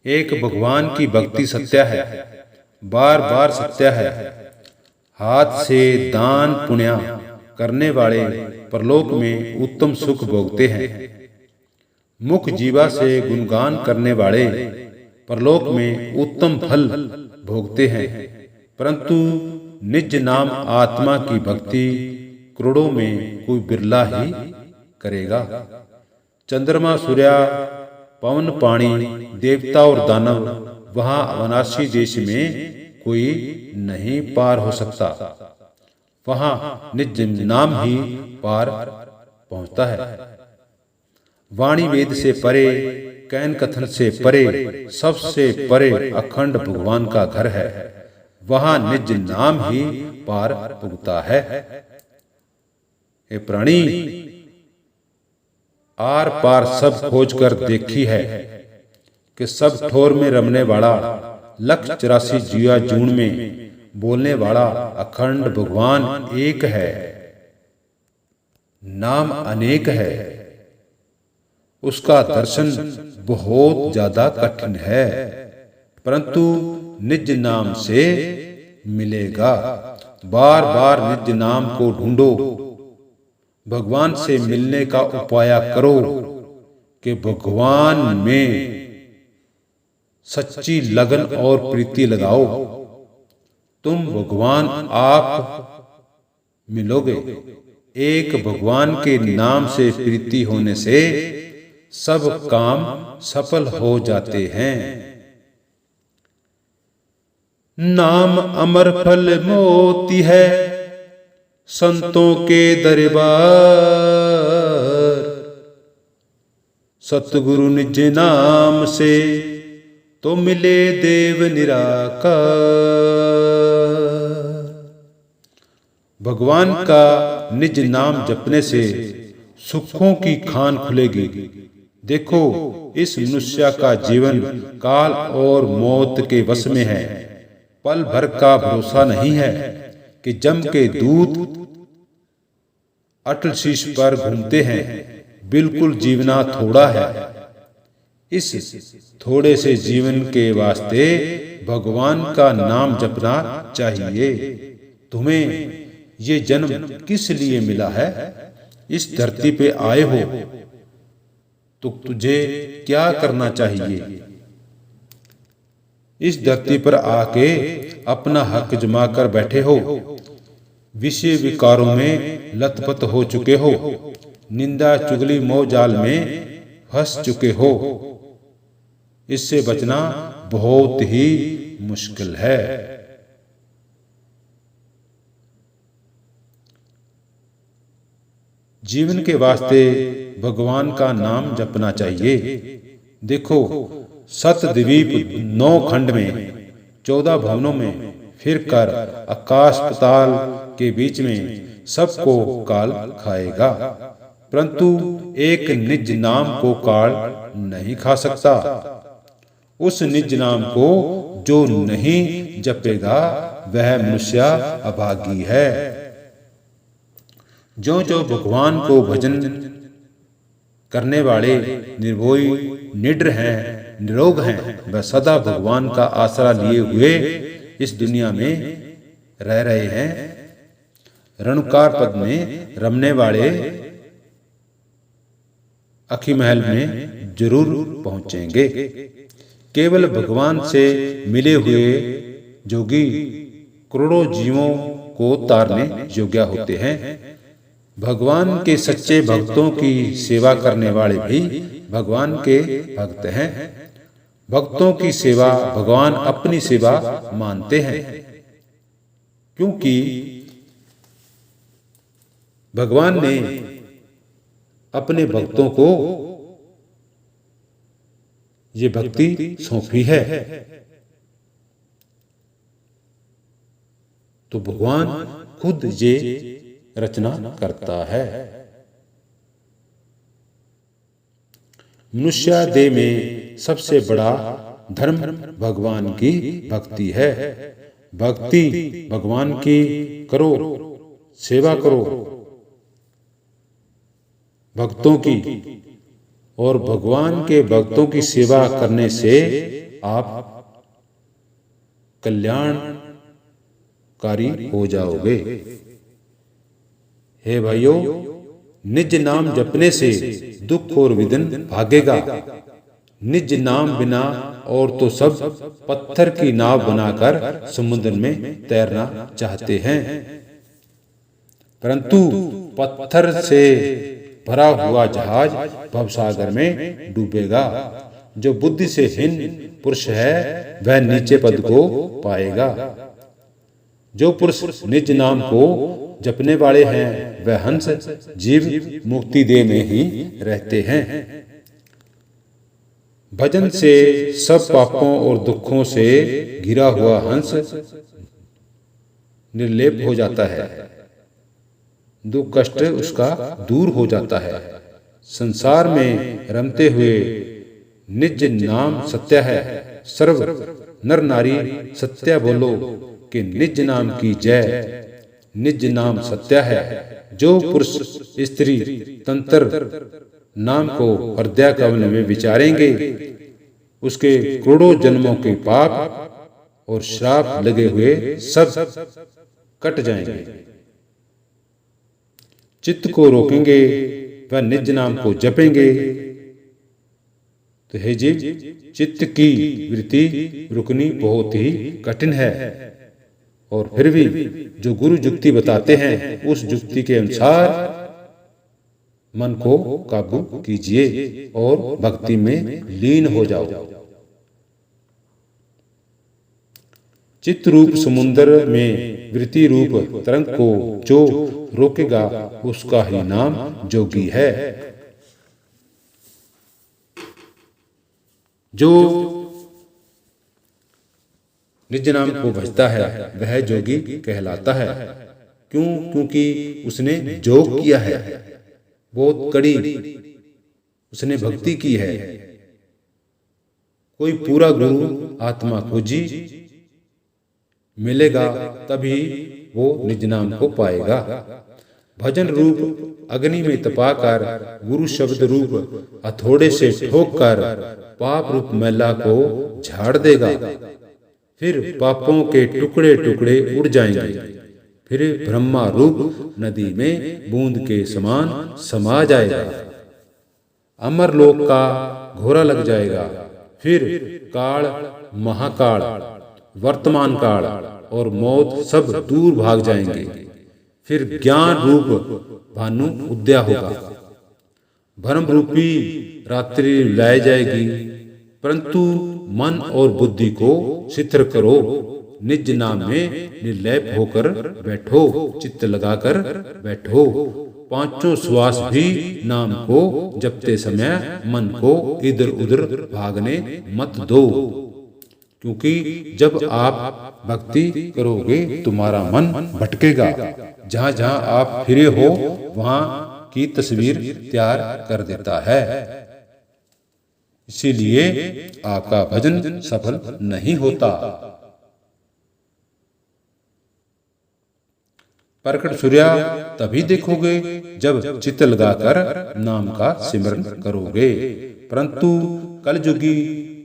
एक भगवान की भक्ति सत्य है, बार बार सत्य है। हाथ से दान पुण्य करने वाले परलोक में उत्तम सुख भोगते हैं। मुख जीवा से गुणगान करने वाले परलोक में उत्तम फल भोगते हैं। परंतु निज नाम आत्मा की भक्ति करोड़ों में कोई बिरला ही करेगा। चंद्रमा, सूर्य, पवन, पानी, देवता और दानव वहां अविनाशी देश में कोई नहीं पार हो सकता। वहां निज नाम ही पार पहुंचता है। वाणी वेद से परे, कैन कथन से परे, सबसे परे अखंड भगवान का घर है। वहां निज नाम ही पार पुगता है। हे प्राणी, आर पार सब खोज कर देखी है कि सब ठोर में रमने वाला, 184 जिया जून में बोलने वाला अखंड भगवान एक है। नाम अनेक है। उसका दर्शन बहुत ज्यादा कठिन है, परंतु निज नाम से मिलेगा। बार बार निज नाम को ढूंढो। भगवान से मिलने का उपाय करो कि भगवान में सच्ची लगन और प्रीति लगाओ। तुम भगवान आप मिलोगे। एक भगवान के नाम से प्रीति होने से सब काम सफल हो जाते हैं। नाम अमर फल मोती है संतों के दरबार। सतगुरु निज नाम से तो मिले देव निराकार। भगवान का निज नाम जपने से सुखों की खान खुलेगी। देखो, इस मनुष्य का जीवन काल और मौत के वश में है। पल भर का भरोसा नहीं है कि जम के दूत अटल शीश पर घूमते हैं। बिल्कुल जीवना थोड़ा है। इस थोड़े से जीवन के वास्ते भगवान का नाम जपना चाहिए। तुम्हें ये जन्म किस लिए मिला है? इस धरती पे आए हो तो तुझे क्या करना चाहिए? इस धरती पर आके अपना हक जमा कर बैठे हो। विषय विकारों में लथपथ हो चुके हो। निंदा चुगली मोह जाल में फंस चुके हो। इससे बचना बहुत ही मुश्किल है। जीवन के वास्ते भगवान का नाम जपना चाहिए। देखो, सतद्वीप 9 खंड में 14 भवनों में फिर कर आकाश पाताल के बीच में सबको काल खाएगा, परंतु एक निज नाम को काल नहीं खा सकता। उस निज नाम को जो नहीं जपेगा वह मनुष्य अभागी है। जो जो भगवान को भजन करने वाले निर्भय, निडर हैं, निरोग हैं, वह सदा भगवान का आसरा लिए हुए इस दुनिया में रह रहे हैं। रणुकार पद में रमने वाले अखी महल में जरूर पहुंचेंगे। केवल भगवान से मिले हुए जोगी करोड़ों जीवों को तारने योग्य होते हैं। भगवान के सच्चे भक्तों की सेवा करने वाले भी भगवान के भक्त हैं। भक्तों की सेवा भगवान अपनी सेवा मानते हैं, क्योंकि भगवान ने अपने भक्तों को ये भक्ति सौंपी है। तो भगवान खुद ये रचना करता है। मनुष्य देह में सबसे बड़ा धर्म भगवान की भक्ति है। भक्ति भगवान की करो, सेवा करो भक्तों की, और भगवान के भक्तों की सेवा करने से आप कल्याणकारी हो जाओगे। हे भाइयों, निज नाम जपने से दुख और विघ्न भागेगा। निज नाम बिना और तो सब पत्थर की नाव बनाकर समुद्र में तैरना चाहते हैं, परंतु पत्थर से भरा हुआ जहाज भवसागर में डूबेगा। जो बुद्धि से हीन पुरुष है वह नीचे पद को पाएगा। जो पुरुष निज नाम को जपने वाले हैं वह हंस जीव मुक्ति देह में ही रहते हैं। भजन से सब पापों और दुखों से घिरा हुआ हंस निर्लेप हो जाता है, दुख कष्ट उसका दूर हो जाता है। संसार में रमते हुए निज नाम सत्य है। सर्व नर नारी सत्य बोलो कि निज नाम की जय। निज नाम सत्य है। जो पुरुष स्त्री तंत्र नाम को हृदय कमल में विचारेंगे उसके करोड़ों जन्मों के पाप और श्राप लगे हुए सब कट जाएंगे। चित्त को रोकेंगे वह निज नाम को जपेंगे। तो हे जीव, चित्त की वृत्ति रुकनी बहुत ही कठिन है, और फिर भी जो गुरु जुक्ति बताते हैं उस जुक्ति के अनुसार मन को काबू कीजिए और भक्ति में लीन हो जाओ। चित्त रूप समुद्र में वृत्ति रूप तरंग को जो रोकेगा उसका ही नाम जोगी है। जो निज नाम को भजता है वह जोगी कहलाता है। क्यों? क्योंकि उसने जोग किया है, बहुत कड़ी उसने भक्ति की है। कोई पूरा गुरु आत्मा खोजी मिलेगा तभी वो निज नाम को पाएगा। भजन रूप अग्नि में तपाकर गुरु शब्द रूप हथौड़े से ठोककर पाप रूप मैला को झाड़ देगा। फिर पापों के टुकड़े टुकड़े उड़ जाएंगे। फिर ब्रह्मा रूप नदी में बूंद के समान समा जाएगा। अमरलोक का घोरा लग जाएगा। फिर काल, महाकाल, वर्तमान काल और मौत सब दूर भाग जाएंगे। फिर ज्ञान रूप भानु उदय होगा। भ्रम रूपी रात्रि लाई जाएगी, परंतु मन और बुद्धि को शिथिल करो। निज नाम में निर्लेप होकर बैठो, चित्त लगाकर बैठो। पांचों श्वास भी नाम को जपते समय मन को इधर उधर भागने मत दो, क्योंकि जब आप भक्ति करोगे तुम्हारा मन भटकेगा। जहां जहां आप फिरे हो वहां की तस्वीर तैयार कर देता है। इसीलिए आपका भजन सफल नहीं होता। प्रकट सूर्य तभी देखोगे जब चित्त लगाकर नाम का सिमरन करोगे, परंतु कलयुगी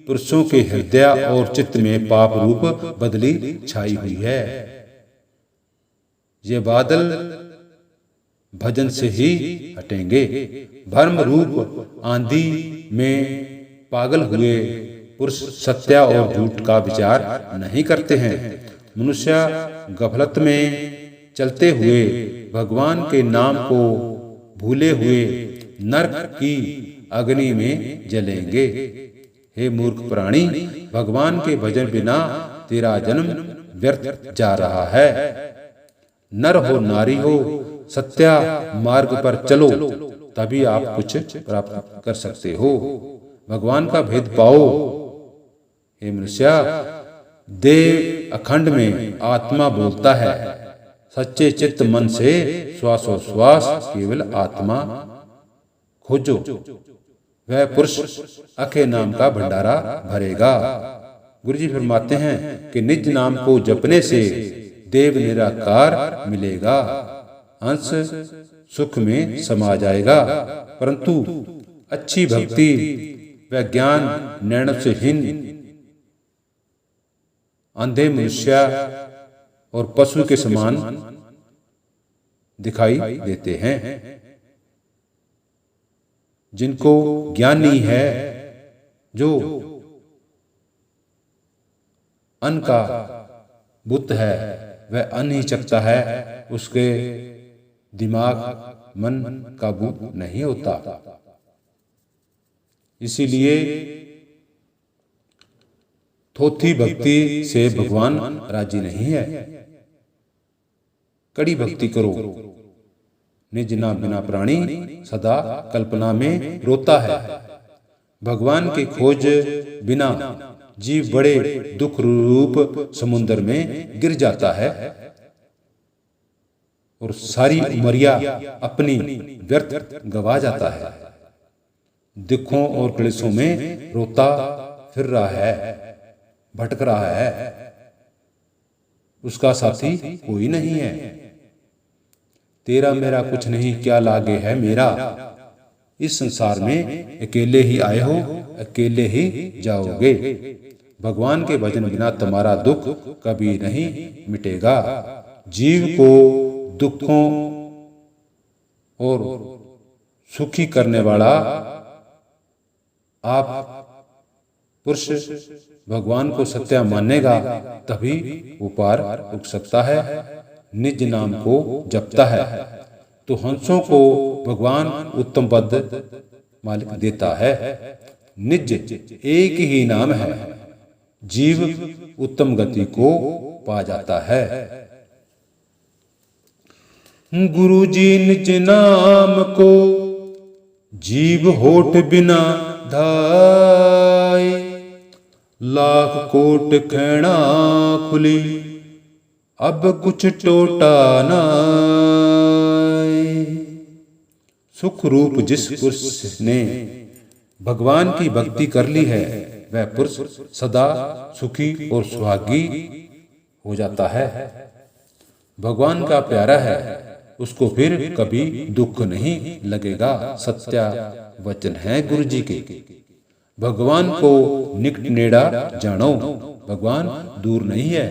पुरुषों के हृदय और चित्त में पाप रूप बदली छाई हुई है। ये बादल भजन से ही हटेंगे। भ्रम रूप आंधी में पागल हुए पुरुष सत्य और झूठ का विचार नहीं करते हैं। मनुष्य गफलत में चलते हुए भगवान के नाम को भूले हुए नरक की अग्नि में जलेंगे। हे मूर्ख प्राणी, भगवान के भजन बिना तेरा जन्म व्यर्थ जा रहा है। नर हो नारी हो, सत्य मार्ग पर चलो, तभी आप कुछ प्राप्त कर सकते हो। भगवान का भेद पाओ। हे मनुष्य, देव अखंड में आत्मा बोलता है। सच्चे चित्त मन से श्वासोश्वास केवल आत्मा खोजो। वह पुरुष अखे नाम का भंडारा भरेगा। गुरु जी फरमाते हैं कि निज नाम को जपने से देव निराकार मिलेगा। अंश सुख में समा जाएगा, परंतु अच्छी भक्ति व ज्ञान नैण से हीन अंधे मनुष्य और पशु के समान दिखाई देते हैं। जिनको ज्ञान नहीं है, जो अन्न का बुत है, वह अन्न ही चखता है, उसके दिमाग मन काबू नहीं होता। इसीलिए थोथी भक्ति से भगवान राजी नहीं है। कड़ी भक्ति करो। निज ना बिना प्राणी सदा कल्पना में रोता है। भगवान की खोज बिना जीव बड़े दुख रूप समुद्र में गिर जाता है और सारी उमरिया अपनी व्यर्थ गवा जाता है। दुखों और क्लेशों में रोता फिर रहा है, भटक रहा है, उसका साथी कोई नहीं है। तेरा मेरा कुछ नहीं, क्या लागे है मेरा। इस संसार में अकेले ही आए हो, अकेले ही जाओगे। भगवान के भजन बिना तुम्हारा दुख कभी नहीं मिटेगा। जीव को दुखों और सुखी करने वाला आप पुरुष भगवान को सत्य मानेगा, तभी वो पार उठ सकता है। निज नाम को जपता है तो हंसों को भगवान उत्तम पद मालिक देता है। निज एक ही नाम है, जीव उत्तम गति को पा जाता है। गुरु जी निज नाम को जीव होठ बिना धाय, लाख कोट खैणा खुली अब कुछ टोटा नाय। सुख रूप जिस पुरुष ने भगवान की भक्ति कर ली है, वह पुरुष सदा सुखी और सुहागी हो जाता है। भगवान का प्यारा है, उसको फिर कभी दुख नहीं लगेगा। सत्य वचन है गुरु जी के। भगवान को निकट नेड़ा जानो, भगवान दूर नहीं है।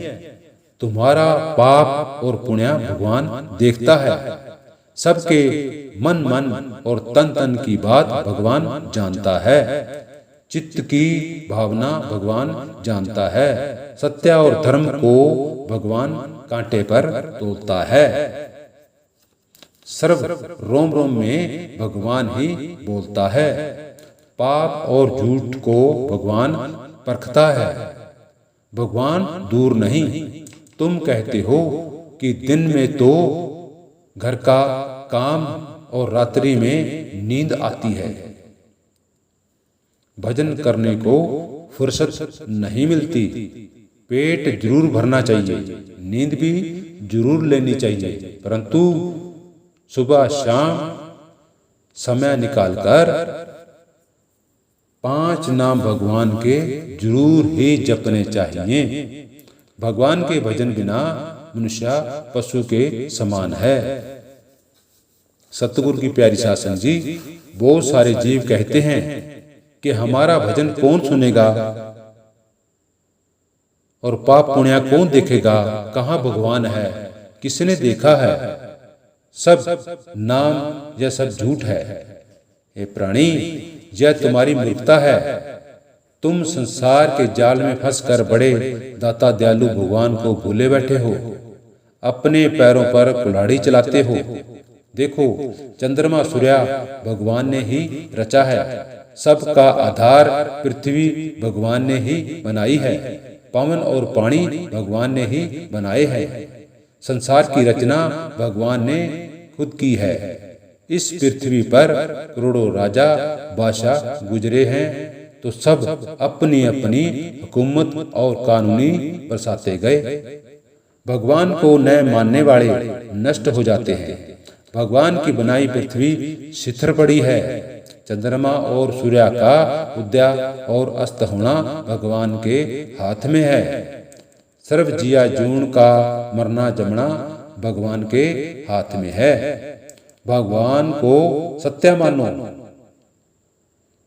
तुम्हारा पाप और पुण्य भगवान देखता है। सबके मन मन और तन तन की बात भगवान जानता है। चित्त की भावना भगवान जानता है। सत्य और धर्म को भगवान कांटे पर तोलता है। सर्व रोम रोम में भगवान ही बोलता है। पाप और झूठ को भगवान परखता है। भगवान दूर नहीं। तुम कहते हो कि दिन में तो घर का काम और रात्रि में नींद आती है। भजन करने को फुर्सत नहीं मिलती। पेट जरूर भरना चाहिए, नींद भी जरूर लेनी चाहिए, परंतु सुबह शाम समय निकालकर 5 नाम भगवान के जरूर ही जपने चाहिए। भगवान के भजन बिना मनुष्य पशु के समान है। सतगुरु की प्यारी शासन जी, बहुत सारे जीव कहते हैं कि हमारा भजन कौन सुनेगा और पाप पुण्य कौन देखेगा, कहाँ भगवान है, किसने देखा है। सब नाम यह सब झूठ है। हे प्राणी, यह तुम्हारी मूर्खता है। तुम संसार के जाल में फंसकर बड़े दाता दयालु भगवान को भूले बैठे हो। अपने पैरों पर कुल्हाड़ी चलाते हो। देखो, चंद्रमा सूर्य भगवान ने ही रचा है। सबका आधार पृथ्वी भगवान ने ही बनाई है। पवन और पानी भगवान ने ही बनाए हैं। संसार की रचना भगवान ने खुद की है। इस पृथ्वी पर करोड़ों राजा बादशाह गुजरे हैं, तो सब अपनी अपनी हुकूमत और कानूनी बरसाते गए। भगवान को न मानने वाले नष्ट हो जाते हैं। भगवान की बनाई पृथ्वी शिथिर पड़ी है। चंद्रमा और सूर्य का उदय और अस्त होना भगवान के हाथ में है। सर्व जिया जून का मरना जमना भगवान के हाथ में है। भगवान को सत्य मानो।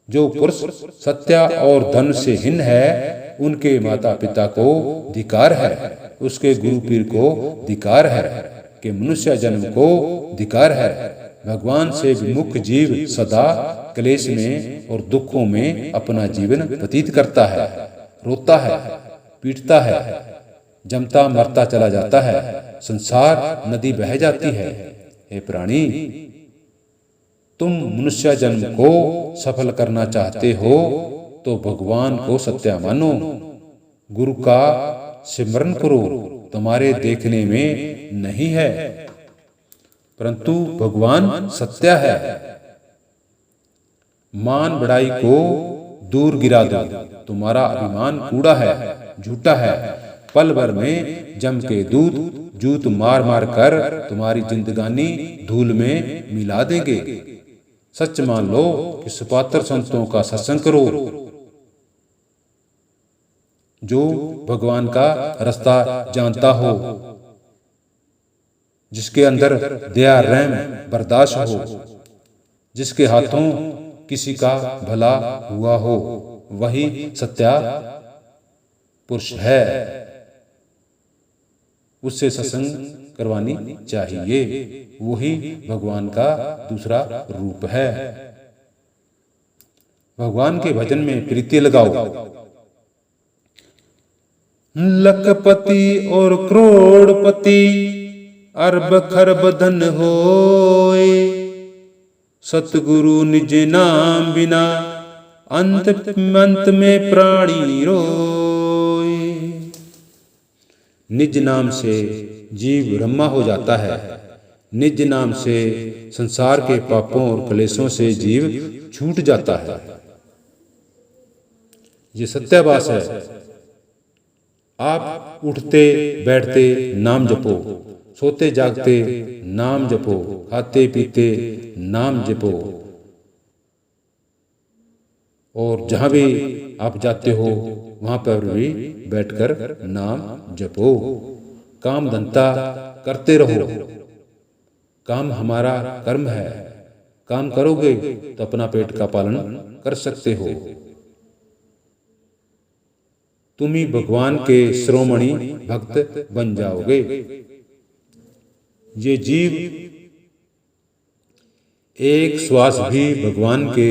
जो पुरुष सत्य और धन से हीन है, उनके माता पिता को धिकार है, उसके गुरु पीर को धिकार है, कि मनुष्य जन्म को धिकार है। भगवान से विमुख जीव सदा क्लेश में और दुखों में अपना जीवन व्यतीत करता है, रोता है, पीटता है, जमता मरता चला जाता है। संसार नदी बह जाती है। हे प्राणी, तुम मनुष्य जन्म को सफल करना चाहते हो तो भगवान को सत्य मानो, गुरु का सिमरन करो। तुम्हारे देखने में नहीं है, परंतु भगवान सत्य है। मान बढ़ाई को दूर गिरा दो, तुम्हारा अभिमान कूड़ा है, झूठा है। पल भर में जम के दूत जूत मार मार कर तुम्हारी जिंदगानी धूल में मिला देंगे। सच मान लो कि सुपात्र संतों का सत्संग करो, जो भगवान का रास्ता जानता हो, जिसके अंदर दया रहम बर्दाश्त हो, जिसके हाथों किसी का भला हुआ हो, वही सत्या पुरुष है। उससे सत्संग करवानी चाहिए, वही भगवान का दूसरा रूप है। भगवान के भजन में प्रीति लगाओ। लखपति और करोड़पति अरब खरब धन होए, सतगुरु निज नाम बिना अंत में प्राणी रोए। निज नाम से जीव ब्रह्मा हो जाता है। निज नाम से संसार के पापों और क्लेशों से जीव छूट जाता है। ये सत्याभास है। आप उठते बैठते नाम जपो, सोते जागते नाम जपो, खाते पीते नाम जपो, और जहां भी आप जाते हो वहां पर भी बैठकर नाम जपो। काम धंधा करते रहो। काम हमारा कर्म है। काम करोगे तो अपना पेट का पालन कर सकते हो। तुम ही भगवान के श्रोमणी भक्त बन जाओगे। ये जीव एक श्वास भी भगवान के